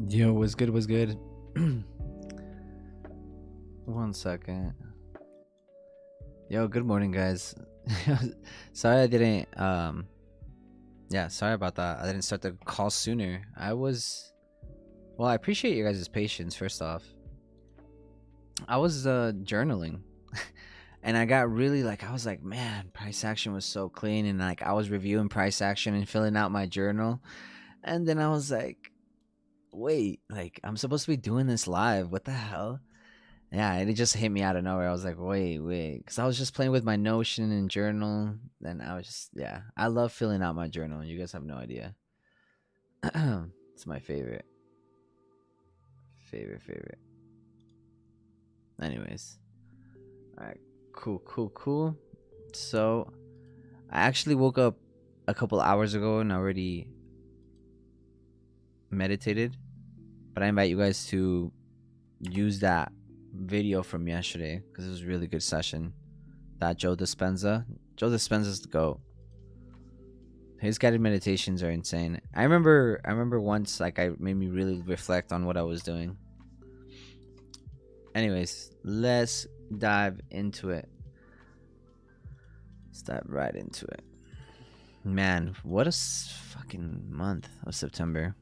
Yo, was good, was good. One second. Yo, good morning, guys. Sorry I didn't yeah, sorry about that. I didn't start the call sooner. I appreciate you guys' patience first off. I was journaling. And I got really I was like, man, price action was so clean, and I was reviewing price action and filling out my journal. And then I was like, wait, I'm supposed to be doing this live. What the hell? Yeah, it just hit me out of nowhere. I was like, wait, because I was just playing with my Notion and journal, and I was just, yeah, I love filling out my journal. You guys have no idea. It's my favorite. Anyways, all right, cool. So I actually woke up a couple hours ago and already meditated, but I invite you guys to use that video from yesterday because it was a really good session. That Joe Dispenza's the GOAT. His guided meditations are insane. I remember once I made me really reflect on what I was doing. Anyways, let's dive into it. Let's dive right into it. Man, what a fucking month of September.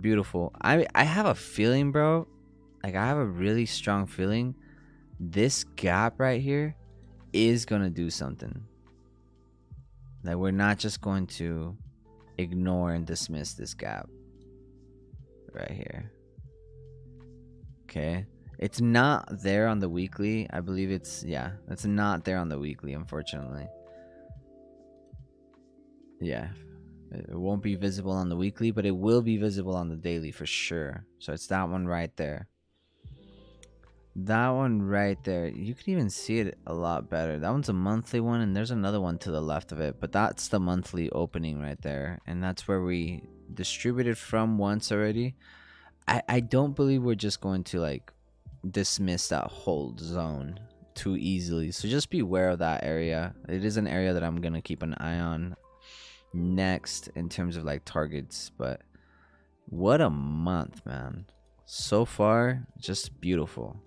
Beautiful. I have a feeling, bro. I have a really strong feeling this gap right here is gonna do something. We're not just going to ignore and dismiss this gap right here. Okay, it's not there on the weekly. I believe it's not there on the weekly, unfortunately. Yeah, it won't be visible on the weekly, but it will be visible on the daily for sure. So it's that one right there. That one right there, you can even see it a lot better. That one's a monthly one, and there's another one to the left of it, but that's the monthly opening right there, and that's where we distributed from once already. I don't believe we're just going to dismiss that whole zone too easily, so just be aware of that area. It is an area that I'm gonna keep an eye on next in terms of targets. But what a month, man. So far, just beautiful.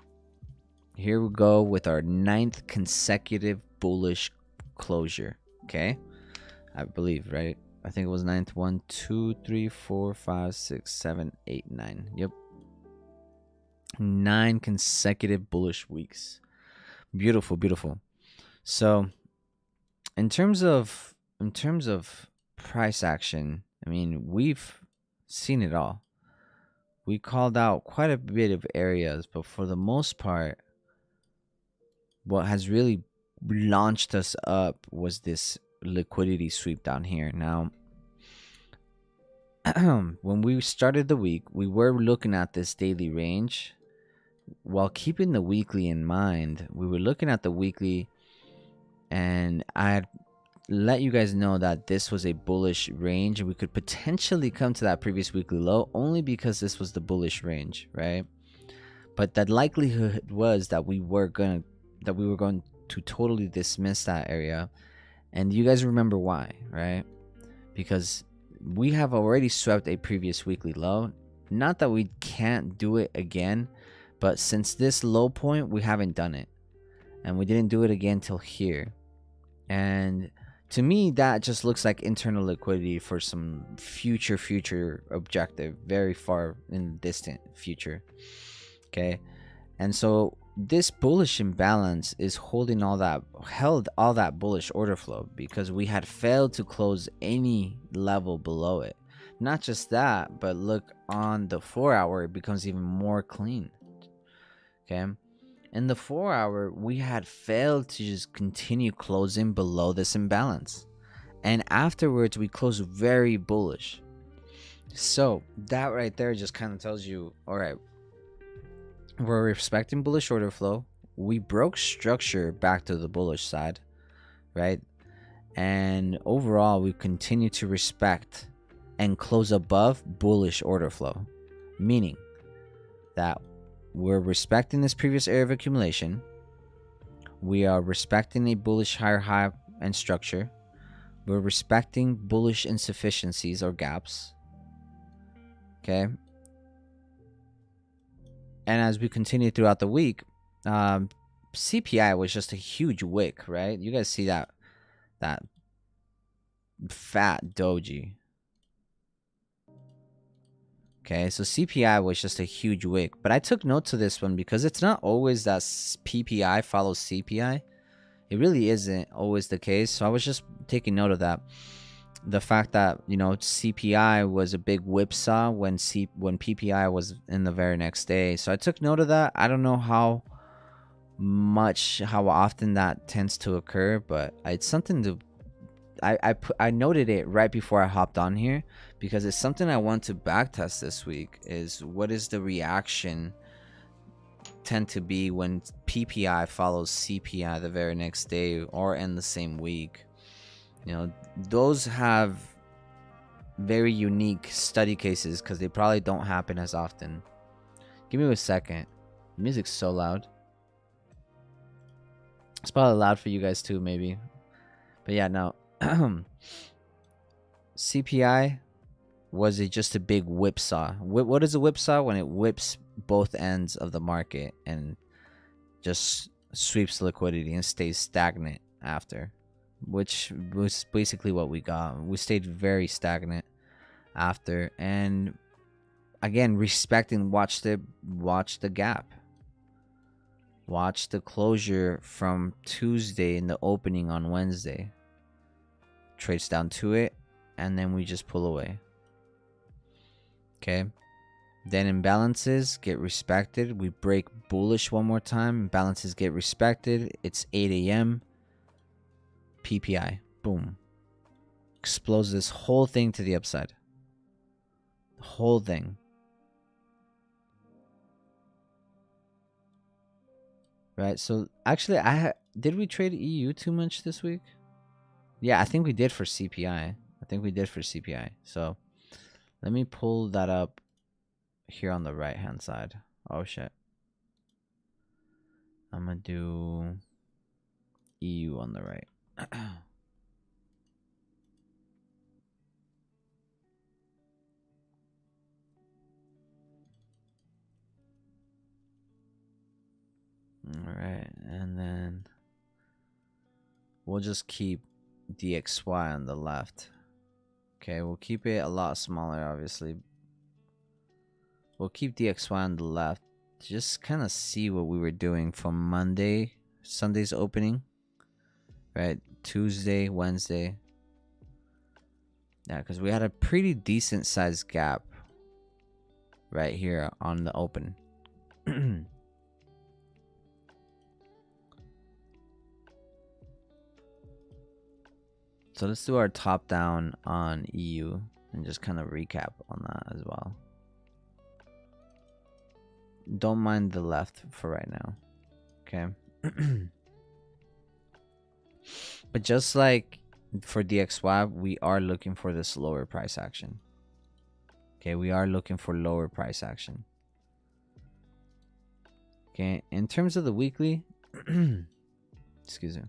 Here we go with our 9th consecutive bullish closure. Okay, I believe, right? I think it was 9th. 1, 2, 3, 4, 5, 6, 7, 8, 9. Yep, 9 consecutive bullish weeks. Beautiful. So in terms of price action, I mean, we've seen it all. We called out quite a bit of areas, but for the most part, what has really launched us up was this liquidity sweep down here. Now, when we started the week, we were looking at this daily range while keeping the weekly in mind. We were looking at the weekly, and I had let you guys know that this was a bullish range, and we could potentially come to that previous weekly low only because this was the bullish range, right? But that likelihood was that we were going to totally dismiss that area. And you guys remember why, right? Because we have already swept a previous weekly low. Not that we can't do it again, but since this low point, we haven't done it. And we didn't do it again till here. And to me, that just looks like internal liquidity for some future objective, very far in the distant future. Okay, and so this bullish imbalance is held all that bullish order flow because we had failed to close any level below it. Not just that, but look on the 4-hour, it becomes even more clean. Okay, in the 4-hour, we had failed to just continue closing below this imbalance, and afterwards we closed very bullish. So that right there just kind of tells you, all right, we're respecting bullish order flow. We broke structure back to the bullish side, right? And overall, we continue to respect and close above bullish order flow, meaning that we're respecting this previous area of accumulation. We are respecting a bullish higher high and structure. We're respecting bullish insufficiencies or gaps. Okay. And as we continue throughout the week, um, CPI was just a huge wick, right? You guys see that fat doji. Okay, so CPI was just a huge wick, but I took note to this one because it's not always that PPI follows CPI. It really isn't always the case. So I was just taking note of that. The fact that, you know, CPI was a big whipsaw when PPI was in the very next day. So I took note of that. I don't know how often that tends to occur, but it's something to I noted it right before I hopped on here because it's something I want to backtest this week. Is what is the reaction tend to be when PPI follows CPI the very next day or in the same week? You know, those have very unique study cases because they probably don't happen as often. Give me a second. The music's so loud. It's probably loud for you guys too, maybe. But yeah, no. CPI was it just a big whipsaw? What is a whipsaw? When it whips both ends of the market and just sweeps liquidity and stays stagnant after, which was basically what we got. We stayed very stagnant after, and again, respecting, watch the gap. Watch the closure from Tuesday in the opening on Wednesday. Trades down to it, and then we just pull away. Okay. Then imbalances get respected. We break bullish one more time. Imbalances get respected. It's 8 a.m. PPI. Boom. Explodes this whole thing to the upside. The whole thing. Right. So actually, did we trade EU too much this week? Yeah, I think we did for CPI. So let me pull that up here on the right hand side. Oh shit. I'm gonna do EU on the right. All right, and then we'll just keep DXY on the left. Okay, we'll keep it a lot smaller, obviously. We'll keep DXY on the left to just kind of see what we were doing from Sunday's opening, right? Tuesday, Wednesday. Yeah, because we had a pretty decent sized gap right here on the open. So let's do our top down on EU and just kind of recap on that as well. Don't mind the left for right now. Okay. But just like for DXY, we are looking for this lower price action. Okay, we are looking for lower price action. Okay, in terms of the weekly, excuse me.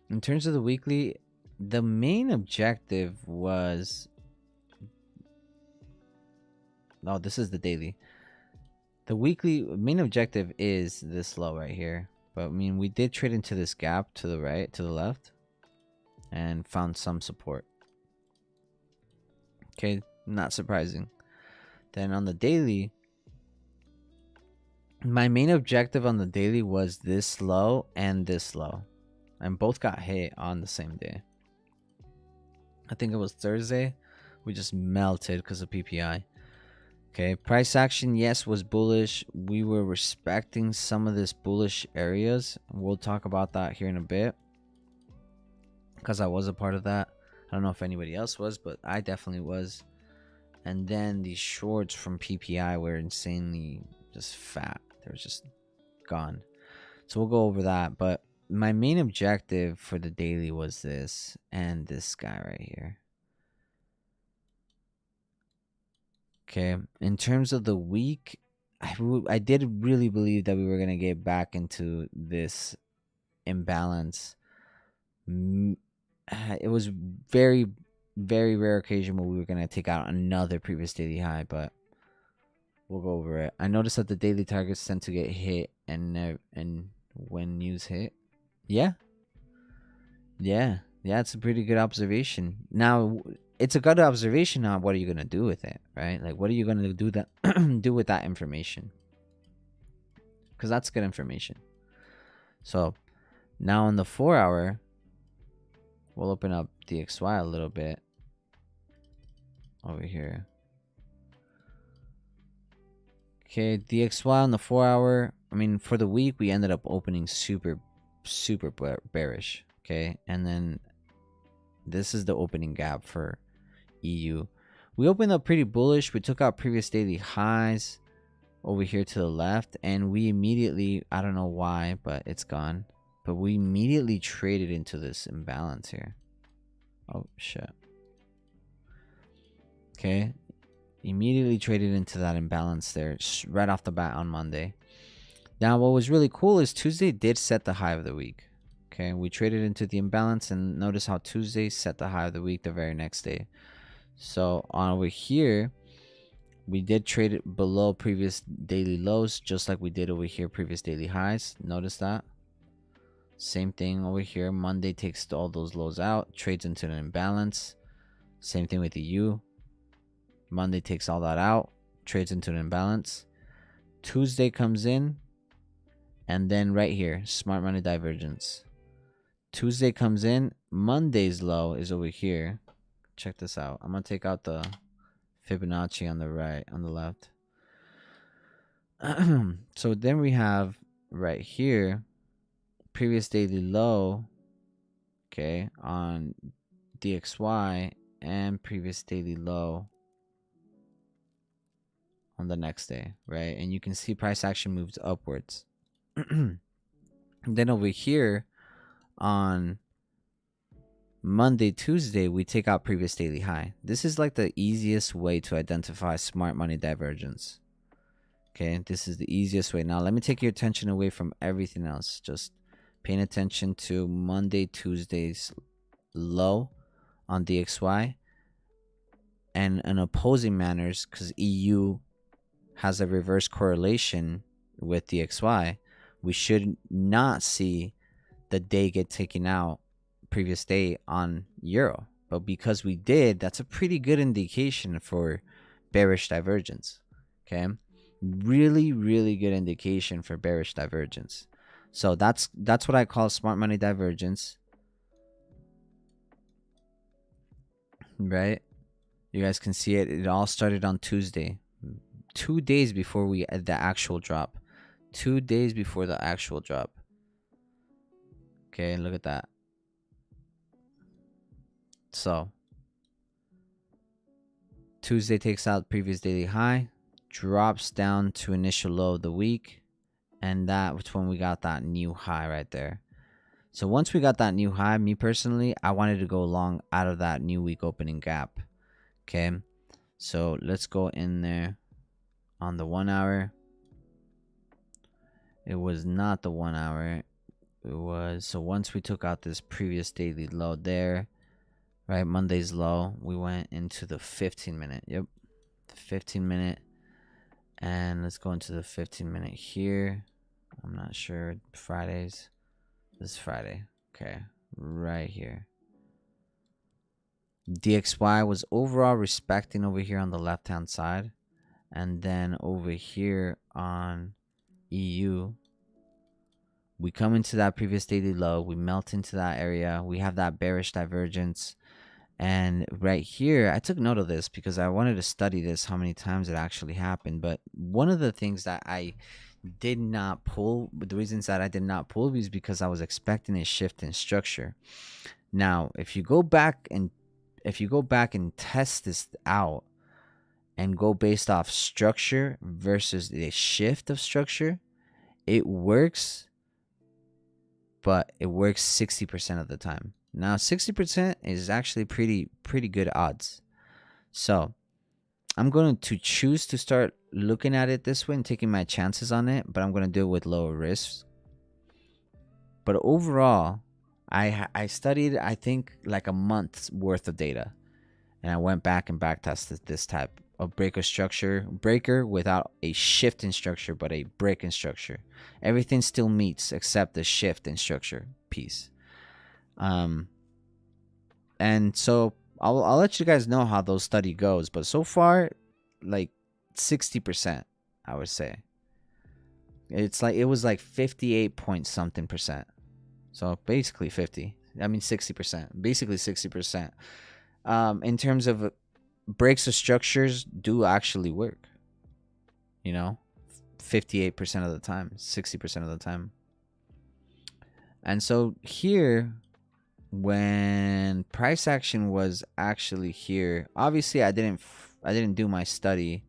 In terms of the weekly, the main objective was... Oh, this is the daily. The weekly main objective is this low right here. But I mean, we did trade into this gap to the right, to the left, and found some support. Okay, not surprising. Then on the daily, my main objective on the daily was this low and this low. And both got hit on the same day. I think it was Thursday. We just melted because of PPI. Okay, price action, yes, was bullish. We were respecting some of this bullish areas. We'll talk about that here in a bit, because I was a part of that. I don't know if anybody else was, but I definitely was. And then these shorts from PPI were insanely just fat. They were just gone. So we'll go over that. But my main objective for the daily was this and this guy right here. Okay, in terms of the week, I did really believe that we were going to get back into this imbalance. It was very, very rare occasion where we were going to take out another previous daily high, but we'll go over it. I noticed that the daily targets tend to get hit, and when news hit, yeah, yeah, yeah, it's a pretty good observation. Now, it's a good observation. Now, what are you gonna do with it, right? Like, what are you gonna do that do with that information? Because that's good information. So now on the 4-hour, we'll open up DXY a little bit over here. Okay, DXY on the 4-hour. I mean, for the week, we ended up opening super bearish. Okay, and then this is the opening gap for EU. We opened up pretty bullish. We took out previous daily highs over here to the left, and we immediately, I don't know why, but it's gone, but we immediately traded into this imbalance here. Oh shit. Okay, immediately traded into that imbalance there right off the bat on Monday. Now what was really cool is Tuesday did set the high of the week. Okay, we traded into the imbalance, and notice how Tuesday set the high of the week the very next day. So on over here, we did trade it below previous daily lows, just like we did over here previous daily highs. Notice that. Same thing over here. Monday takes all those lows out, trades into an imbalance. Same thing with the U. Monday takes all that out, trades into an imbalance. Tuesday comes in, and then right here, smart money divergence. Tuesday comes in, Monday's low is over here. Check this out. I'm gonna take out the Fibonacci on the right, on the left. So then we have right here previous daily low, okay, on DXY, and previous daily low on the next day, right? And you can see price action moves upwards. Then over here on Monday, Tuesday, we take out previous daily high. This is like the easiest way to identify smart money divergence. Okay, this is the easiest way. Now let me take your attention away from everything else. Just paying attention to Monday, Tuesday's low on DXY, and in opposing manners, because EU has a reverse correlation with DXY, we should not see the day get taken out previous day on Euro. But because we did, that's a pretty good indication for bearish divergence. Okay, really good indication for bearish divergence. So that's what I call smart money divergence, right? You guys can see it. It all started on Tuesday, 2 days before the actual drop. 2 days before the actual drop. Okay, look at that. So Tuesday takes out previous daily high, drops down to initial low of the week, and that's when we got that new high right there. So once we got that new high, me personally, I wanted to go long out of that new week opening gap. Okay, so let's go in there on the 1 hour. It was not the 1 hour. It was, so once we took out this previous daily low there, right, Monday's low, we went into the 15-minute. Yep, 15-minute. And let's go into the 15-minute here. I'm not sure. Fridays. This is Friday. Okay, right here. DXY was overall respecting over here on the left hand side, and then over here on EU, we come into that previous daily low, we melt into that area, we have that bearish divergence. And right here, I took note of this because I wanted to study this, how many times it actually happened. But one of the things that I did not pull, the reasons that I did not pull is because I was expecting a shift in structure. Now, if you go back and test this out and go based off structure versus the shift of structure, it works, but it works 60% of the time. Now 60% is actually pretty good odds. So I'm going to choose to start looking at it this way and taking my chances on it, but I'm going to do it with lower risks. But overall, I studied, I think, like a month's worth of data, and I went back and back tested this type a breaker without a shift in structure, but a break in structure. Everything still meets except the shift in structure piece. And so I'll let you guys know how those study goes, but so far, like 60%, I would say. It was like 58 point something percent. So basically 50. I mean 60%. Basically 60%. In terms of breaks of structures do actually work. 58% of the time, 60% of the time. And so here, when price action was actually here, obviously I didn't do my study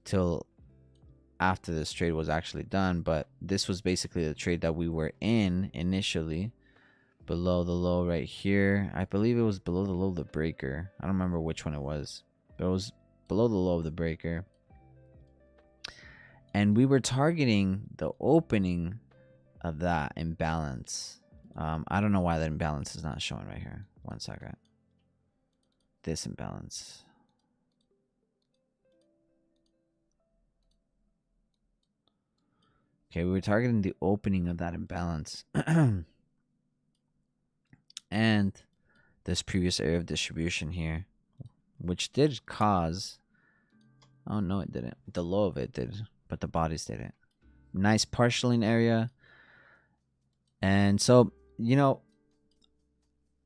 till after this trade was actually done, but this was basically the trade that we were in initially, below the low right here. I believe it was below the low of the breaker. I don't remember which one it was, but it was below the low of the breaker. And we were targeting the opening of that imbalance. I don't know why that imbalance is not showing right here. One second. This imbalance. Okay, we were targeting the opening of that imbalance. And this previous area of distribution here, which did cause... Oh, no, it didn't. The low of it did, but the bodies didn't. Nice partialing area. And so,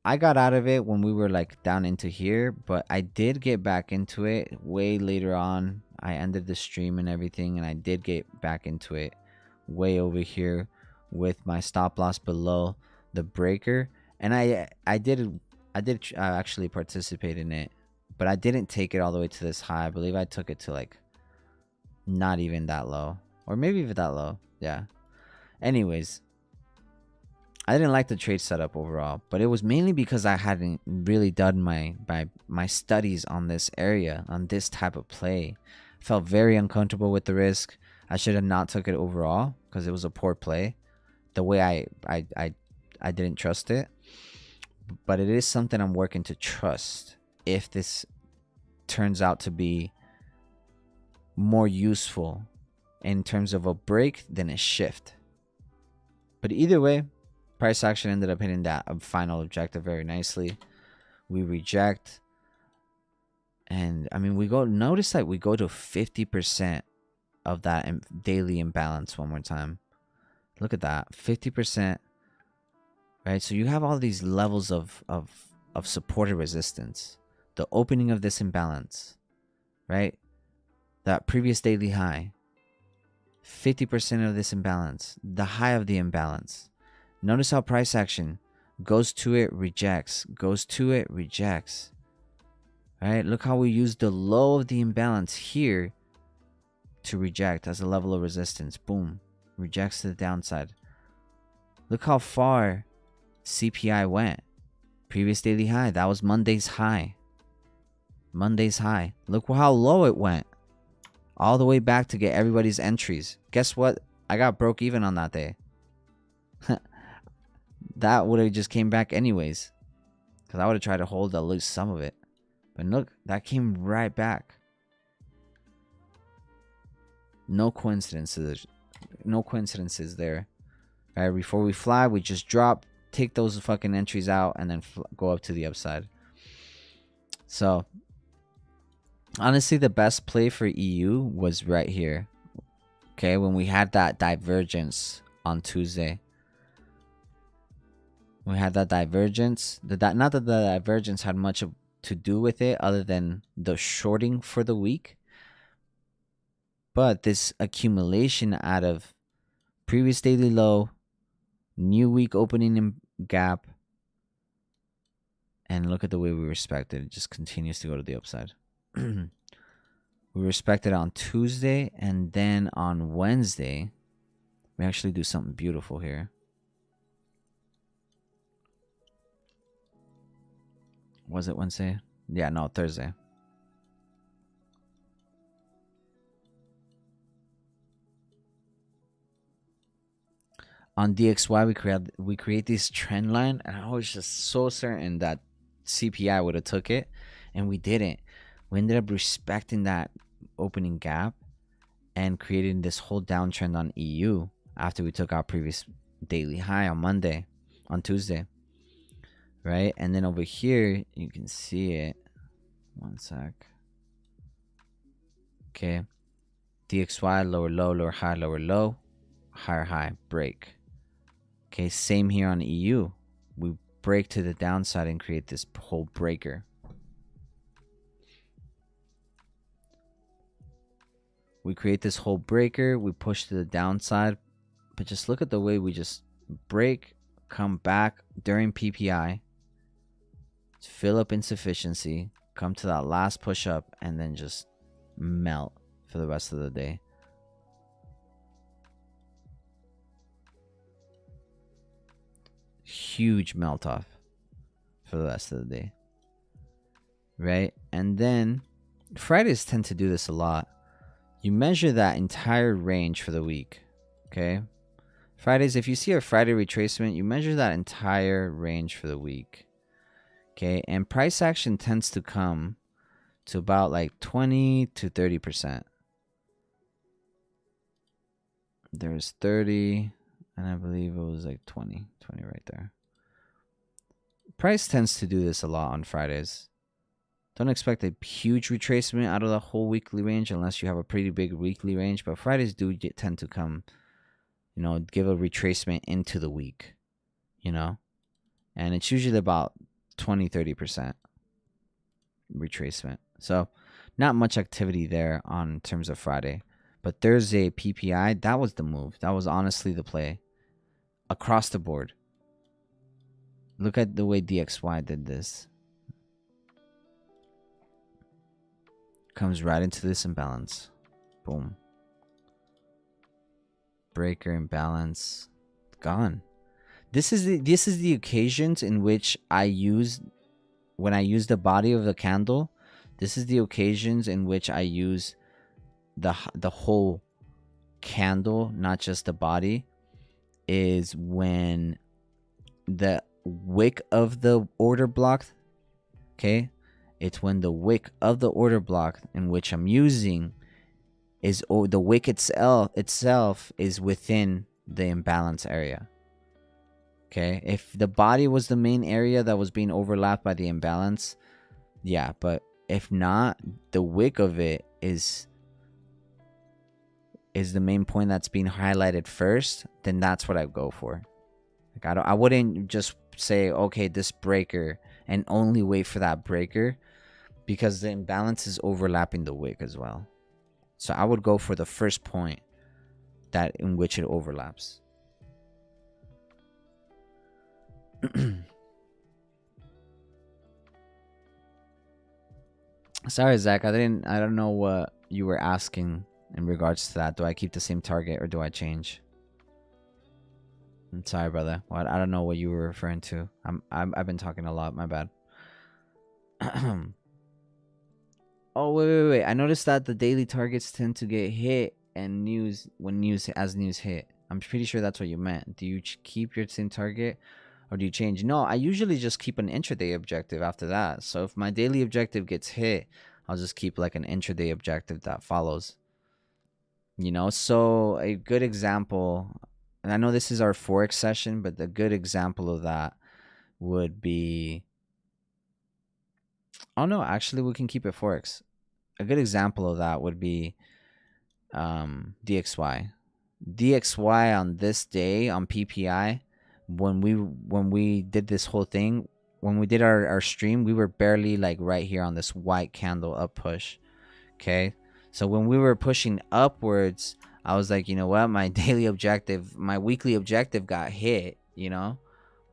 I got out of it when we were like down into here, but I did get back into it way later on. I ended the stream and everything, and I did get back into it way over here with my stop loss below the breaker. And I did actually participate in it, but I didn't take it all the way to this high. I believe I took it to like not even that low, or maybe even that low. Yeah. Anyways, I didn't like the trade setup overall, but it was mainly because I hadn't really done my studies on this area, on this type of play. I felt very uncomfortable with the risk. I should have not took it overall because it was a poor play. The way I didn't trust it. But it is something I'm working to trust if this turns out to be more useful in terms of a break than a shift. But either way, price action ended up hitting that final objective very nicely. We reject. And I mean, notice that we go to 50% of that daily imbalance one more time. Look at that, 50%. Right, so you have all these levels of supported resistance. The opening of this imbalance, right? That previous daily high. 50% of this imbalance. The high of the imbalance. Notice how price action goes to it, rejects. Goes to it, rejects. Right? Look how we use the low of the imbalance here to reject as a level of resistance. Boom. Rejects to the downside. Look how far CPI went. Previous daily high. That was Monday's high. Monday's high. Look how low it went. All the way back to get everybody's entries. Guess what? I got broke even on that day. That would have just came back anyways. Because I would have tried to hold at least some of it. But look, that came right back. No coincidences. No coincidences there. All right, before we fly, we just drop, take those fucking entries out, and then go up to the upside. So, honestly, the best play for EU was right here. Okay, when we had that divergence on Tuesday. We had that divergence. Not that the divergence had much to do with it other than the shorting for the week. But this accumulation out of previous daily low, new week opening gap, and look at the way we respect it. It just continues to go to the upside. We respected on Tuesday, and then on Wednesday, we actually do something beautiful here. Was it Wednesday? Yeah, no, Thursday. On DXY, we create this trend line, and I was just so certain that CPI would have took it, and we didn't. We ended up respecting that opening gap and creating this whole downtrend on EU after we took our previous daily high on Tuesday, right? And then over here, you can see it. One sec. Okay. DXY, lower low, lower high, lower low, higher high, break. Okay, same here on EU. We break to the downside and create this whole breaker. We create this whole breaker, we push to the downside, but just look at the way we just break, come back during PPI, fill up insufficiency, come to that last push up, and then just melt for the rest of the day. Huge melt off for the rest of the day, right? And then Fridays tend to do this a lot. You measure that entire range for the week, okay? Fridays, if you see a Friday retracement, you measure that entire range for the week, okay? And price action tends to come to about like 20 to 30%. There's 30, and I believe it was like 20 right there. Price tends to do this a lot on Fridays. Don't expect a huge retracement out of the whole weekly range unless you have a pretty big weekly range. But Fridays do tend to come, give a retracement into the week, and it's usually about 20-30% retracement. So not much activity there on terms of Friday. But Thursday PPI, that was the move. That was honestly the play across the board. Look at the way DXY did this. Comes right into this imbalance. Boom. Breaker imbalance. Gone. This is the occasions in which when I use the body of the candle, this is the occasions in which I use the whole candle, not just the body, is when the wick of the order block, okay? It's when the wick of the order block in which I'm using is the wick itself is within the imbalance area. Okay, if the body was the main area that was being overlapped by the imbalance, yeah, but if not, the wick of it is the main point that's being highlighted first, then that's what I go for. Like I wouldn't just say, okay, this breaker and only wait for that breaker, because the imbalance is overlapping the wick as well. So I would go for the first point that in which it overlaps. Sorry, Zach, I don't know what you were asking in regards to that. Do I keep the same target or do I change? I'm sorry, brother. Well, I don't know what you were referring to. I've been talking a lot. My bad. Oh, wait. I noticed that the daily targets tend to get hit and news hit. I'm pretty sure that's what you meant. Do you keep your same target or do you change? No, I usually just keep an intraday objective after that. So if my daily objective gets hit, I'll just keep like an intraday objective that follows. So a good example, and I know this is our Forex session, but the good example of that would be... Oh, no, actually, we can keep it Forex. A good example of that would be DXY. DXY on this day on PPI, when we did this whole thing, when we did our stream, we were barely like right here on this white candle up push. Okay, so when we were pushing upwards, I was like, you know what, my weekly objective got hit.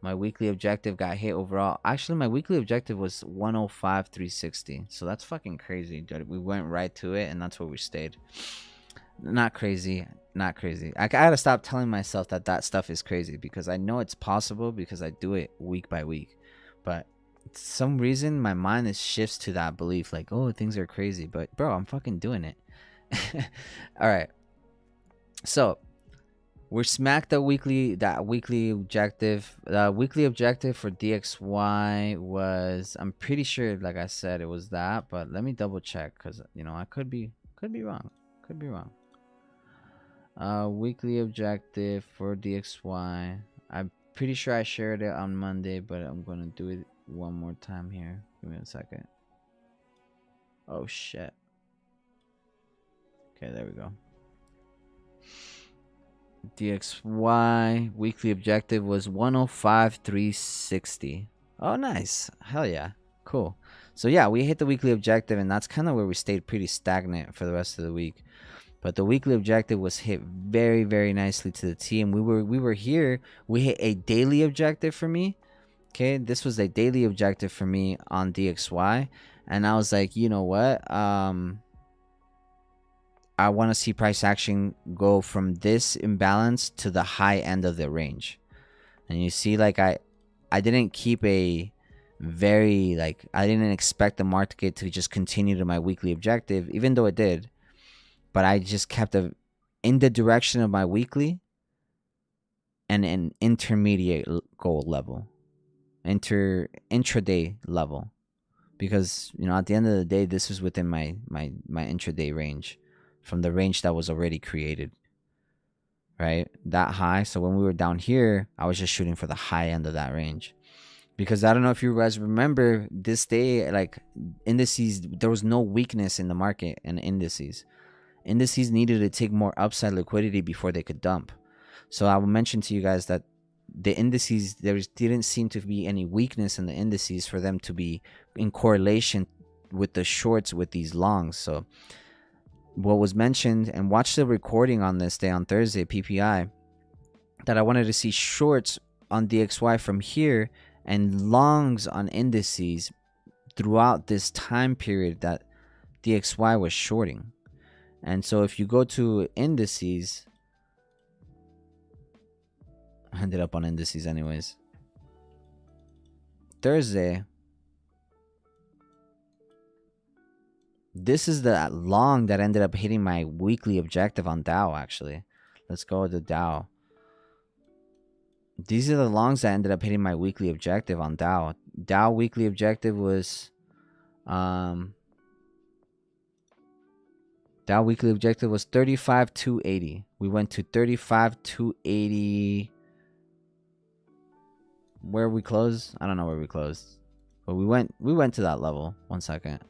My weekly objective got hit overall. Actually, my weekly objective was 105,360. So that's fucking crazy, dude. We went right to it, and that's where we stayed. Not crazy. I gotta stop telling myself that stuff is crazy, because I know it's possible because I do it week by week. But for some reason, my mind shifts to that belief, like, oh, things are crazy. But, bro, I'm fucking doing it. All right. So, We're smacked that weekly objective. The weekly objective for DXY was, I'm pretty sure, like I said, it was that, but let me double check because I could be wrong. Could be wrong. Weekly objective for DXY. I'm pretty sure I shared it on Monday, but I'm gonna do it one more time here. Give me a second. Oh shit. Okay, there we go. DXY weekly objective was 105,360. Oh, nice. Hell yeah. Cool. So yeah, we hit the weekly objective, and that's kind of where we stayed pretty stagnant for the rest of the week. But the weekly objective was hit very, very nicely to the T, and we were here. We hit a daily objective for me. Okay, this was a daily objective for me on DXY, and I was like, you know what? I want to see price action go from this imbalance to the high end of the range. And you see, like, I didn't keep a very, like, I didn't expect the market to just continue to my weekly objective, even though it did. But I just kept in the direction of my weekly and an intermediate goal level, intraday level. Because, at the end of the day, this is within my intraday range, from the range that was already created, right? That high. So when we were down here, I was just shooting for the high end of that range. Because I don't know if you guys remember this day, like, indices, there was no weakness in the market and indices. Indices needed to take more upside liquidity before they could dump. So I will mention to you guys that the indices, there didn't seem to be any weakness in the indices for them to be in correlation with the shorts with these longs. So what was mentioned, and watch the recording on this day on Thursday, PPI, that I wanted to see shorts on DXY from here and longs on indices throughout this time period that DXY was shorting. And so if you go to indices, I ended up on indices anyways. Thursday, this is the long that ended up hitting my weekly objective on Dow, actually. Let's go to Dow. These are the longs that ended up hitting my weekly objective on Dow. Dow weekly objective was Dow weekly objective was 35,280. We went to 35,280. Where we closed? I don't know where we closed. But we went to that level. 1 second.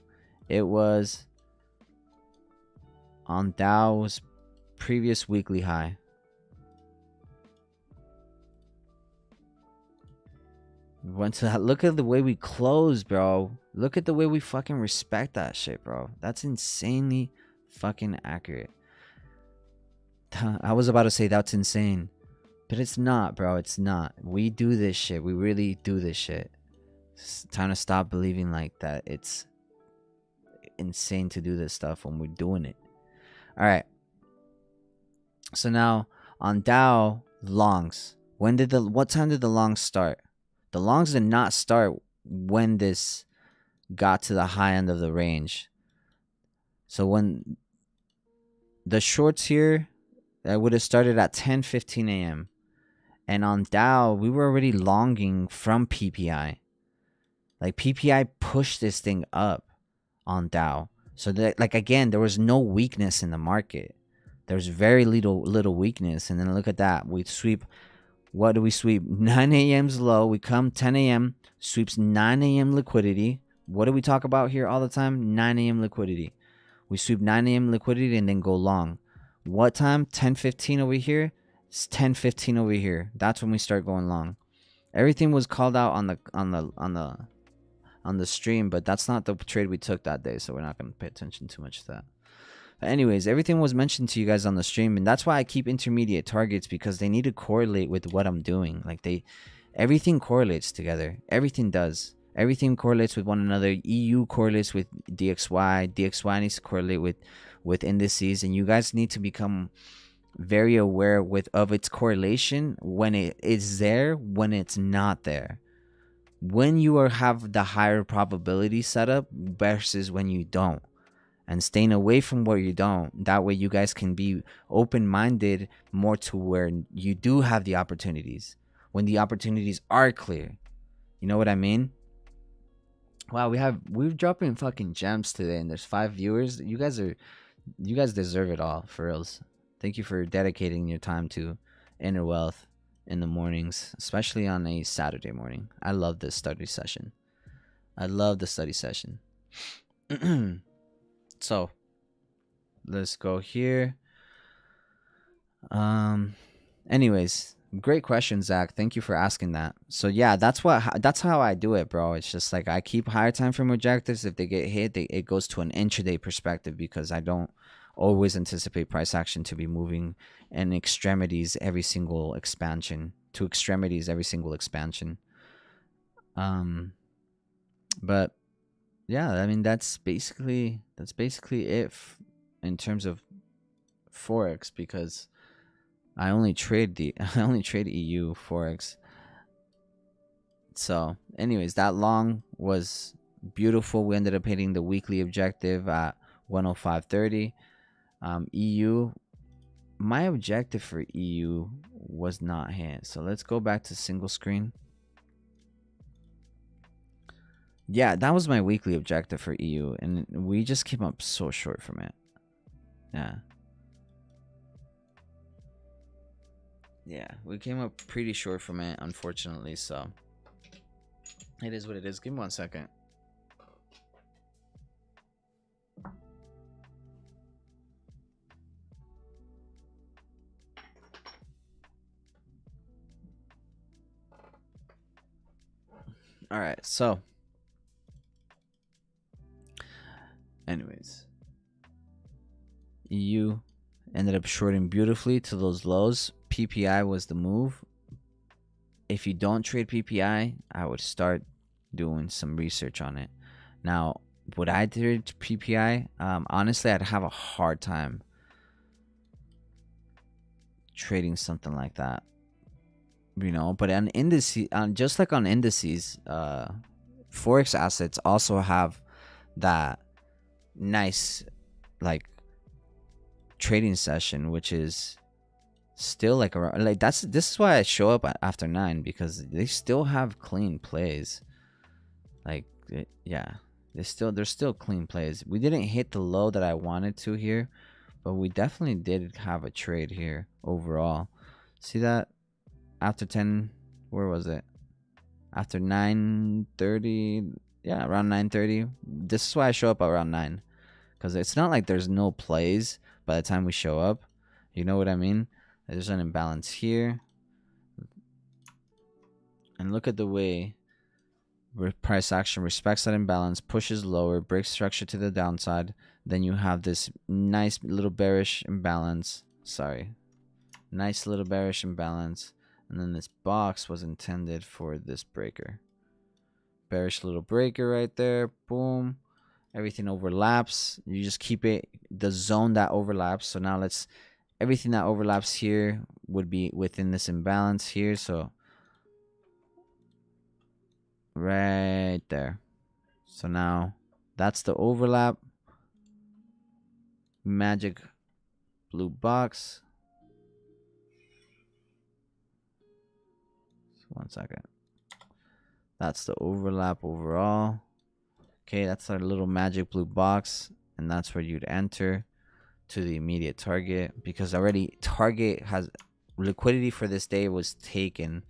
It was on Dow's previous weekly high. We went to that. Look at the way we closed, bro. Look at the way we fucking respect that shit, bro. That's insanely fucking accurate. I was about to say that's insane, but it's not, bro. It's not. We do this shit. We really do this shit. It's time to stop believing like that. It's insane to do this stuff when we're doing it. All right. So now on Dow longs, what time did the longs start? The longs did not start when this got to the high end of the range. So when the shorts here, that would have started at 10:15 a.m. And on Dow, we were already longing from PPI. Like, PPI pushed this thing up on Dow. So that, like, again, there was no weakness in the market. There's very little weakness. And then look at that. We sweep. What do we sweep? 9 a.m.'s low. We come 10 a.m. Sweeps 9 a.m. liquidity. What do we talk about here all the time? 9 a.m. liquidity. We sweep 9 a.m. liquidity and then go long. What time? 10:15 over here. It's 10:15 over here. That's when we start going long. Everything was called out on the stream, but that's not the trade we took that day, so we're not going to pay attention too much to that. But anyways, everything was mentioned to you guys on the stream, and that's why I keep intermediate targets, because they need to correlate with what I'm doing. Like, everything correlates together. Everything does. Everything correlates with one another. EU correlates with DXY. DXY needs to correlate with indices, and you guys need to become very aware of its correlation when it is there, when it's not there. When you have the higher probability setup versus when you don't. and staying away from where you don't. That way you guys can be open-minded more to where you do have the opportunities, when the opportunities are clear. You know what I mean? Wow, we're dropping fucking gems today, and there's 5 viewers. You guys deserve it all, for reals. Thank you for dedicating your time to inner wealth in the mornings, especially on a Saturday morning. I love this study session. I love the study session. So let's go here. Anyways, great question, Zach. Thank you for asking that. So yeah, that's how I do it, bro. It's just like I keep higher time frame objectives. If they get hit, it goes to an intraday perspective, because I don't always anticipate price action to be moving in extremities every single expansion But yeah, I mean that's basically it in terms of Forex, because I only trade EU Forex. So anyways, that long was beautiful. We ended up hitting the weekly objective at 105.30. EU, my objective for EU was not hit. So let's go back to single screen. Yeah, that was my weekly objective for EU, and we just came up so short from it. Yeah, we came up pretty short from it, unfortunately. So it is what it is. Give me 1 second. All right, so anyways, EU ended up shorting beautifully to those lows. PPI was the move. If you don't trade PPI, I would start doing some research on it. Now, would I trade PPI? Honestly, I'd have a hard time trading something like that. You know, but on indices, just like on indices, Forex assets also have that nice like trading session, which is still like this is why I show up after 9, because they still have clean plays. Like yeah, they're still clean plays. We didn't hit the low that I wanted to here, but we definitely did have a trade here overall. See that after 10, where was it? After 9:30, yeah, around 9:30. This is why I show up around 9, because it's not like there's no plays by the time we show up. You know what I mean? There's an imbalance here, and look at the way price action respects that imbalance, pushes lower, breaks structure to the downside. Then you have this nice little bearish imbalance. Nice little bearish imbalance. And then this box was intended for this breaker. Bearish little breaker right there. Boom. Everything overlaps. You just keep it the zone that overlaps. So now everything that overlaps here would be within this imbalance here. So right there. So now that's the overlap. Magic blue box. 1 second. That's the overlap overall. Okay, that's our little magic blue box, and that's where you'd enter to the immediate target, because already target has liquidity for this day was taken.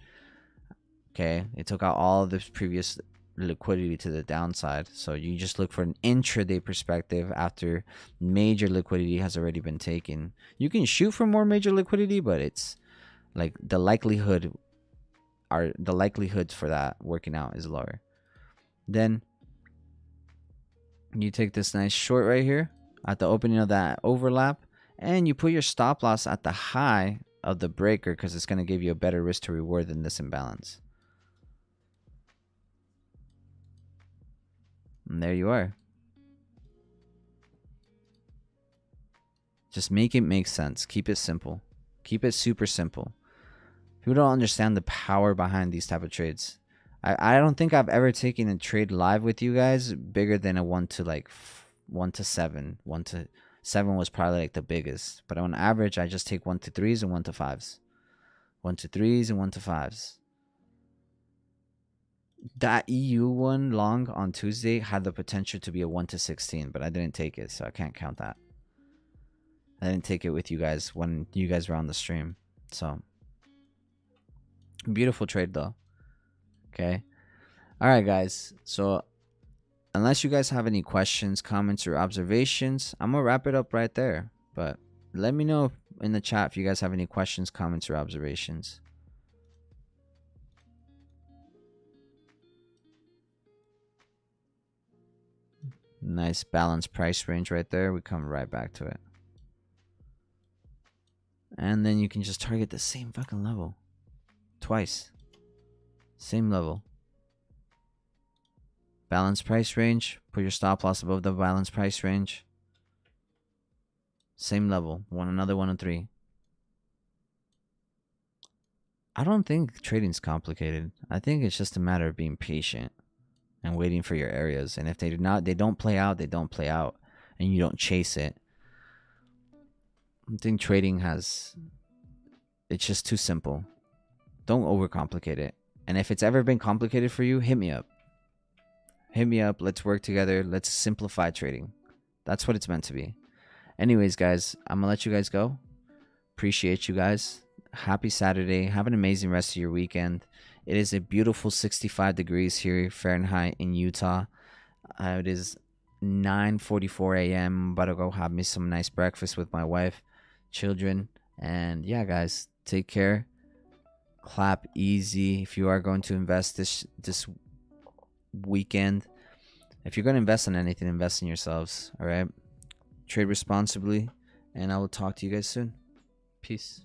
Okay, it took out all of this previous liquidity to the downside, so you just look for an intraday perspective after major liquidity has already been taken. You can shoot for more major liquidity, but it's like the likelihood for that working out is lower. Then you take this nice short right here at the opening of that overlap, and you put your stop loss at the high of the breaker, because it's going to give you a better risk to reward than this imbalance. And there you are. Just make it make sense. Keep it simple. Keep it super simple. People don't understand the power behind these type of trades. I don't think I've ever taken a trade live with you guys bigger than a 1 to like 1 to 7. 1 to 7 was probably like the biggest. But on average, I just take 1 to 3s and 1 to 5s. 1 to 3s and 1 to 5s. That EU one long on Tuesday had the potential to be a 1 to 16, but I didn't take it, so I can't count that. I didn't take it with you guys when you guys were on the stream. So, beautiful trade though. Okay. All right, guys. So, unless you guys have any questions, comments, or observations, I'm going to wrap it up right there. But let me know in the chat if you guys have any questions, comments, or observations. Nice balanced price range right there. We come right back to it. And then you can just target the same fucking level. Twice. Same level. Balanced price range. Put your stop loss above the balanced price range. Same level. Another 1 and 3. I don't think trading's complicated. I think it's just a matter of being patient and waiting for your areas. And if they don't play out, they don't play out. And you don't chase it. I think trading it's just too simple. Don't overcomplicate it. And if it's ever been complicated for you, hit me up. Hit me up. Let's work together. Let's simplify trading. That's what it's meant to be. Anyways, guys, I'm going to let you guys go. Appreciate you guys. Happy Saturday. Have an amazing rest of your weekend. It is a beautiful 65 degrees here Fahrenheit in Utah. It is 9:44 a.m. I'm about to go have me some nice breakfast with my wife, children. And yeah, guys, take care. Clap easy. If you are going to invest this weekend, if you're going to invest in anything, invest in yourselves. All right. Trade responsibly. And I will talk to you guys soon. Peace.